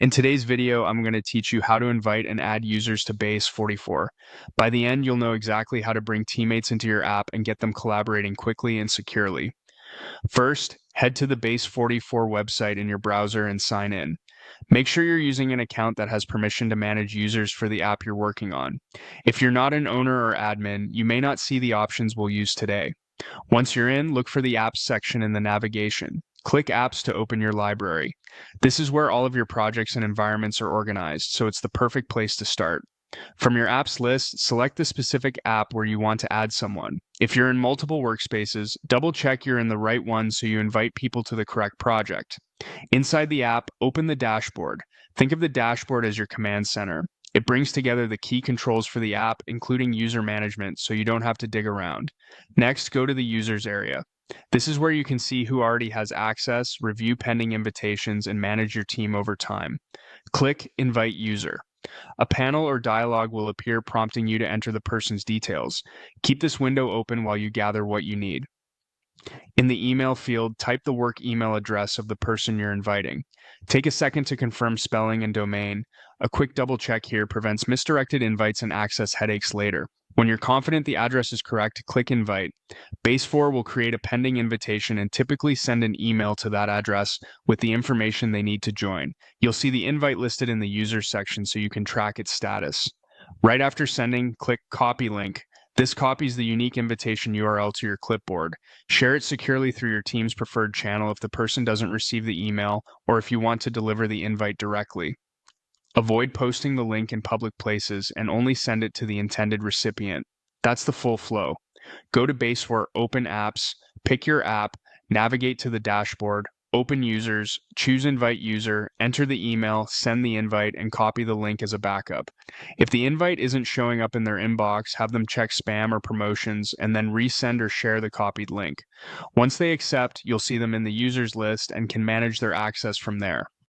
In today's video, I'm going to teach you how to invite and add users to Base44. By the end, you'll know exactly how to bring teammates into your app and get them collaborating quickly and securely. First, head to the Base44 website in your browser and sign in. Make sure you're using an account that has permission to manage users for the app you're working on. If you're not an owner or admin, you may not see the options we'll use today. Once you're in, look for the Apps section in the navigation. Click Apps to open your library. This is where all of your projects and environments are organized, so it's the perfect place to start. From your apps list, select the specific app where you want to add someone. If you're in multiple workspaces, double check you're in the right one so you invite people to the correct project. Inside the app, open the dashboard. Think of the dashboard as your command center. It brings together the key controls for the app, including user management, so you don't have to dig around. Next, go to the users area. This is where you can see who already has access, review pending invitations, and manage your team over time. Click Invite User. A panel or dialog will appear prompting you to enter the person's details. Keep this window open while you gather what you need. In the email field, type the work email address of the person you're inviting. Take a second to confirm spelling and domain. A quick double check here prevents misdirected invites and access headaches later. When you're confident the address is correct, click Invite. Base4 will create a pending invitation and typically send an email to that address with the information they need to join. You'll see the invite listed in the Users section so you can track its status. Right after sending, click Copy Link. This copies the unique invitation URL to your clipboard. Share it securely through your team's preferred channel if the person doesn't receive the email or if you want to deliver the invite directly. Avoid posting the link in public places and only send it to the intended recipient. That's the full flow. Go to Base4, open apps, pick your app, navigate to the dashboard, open users, choose invite user, enter the email, send the invite, and copy the link as a backup. If the invite isn't showing up in their inbox, have them check spam or promotions, and then resend or share the copied link. Once they accept, you'll see them in the users list and can manage their access from there.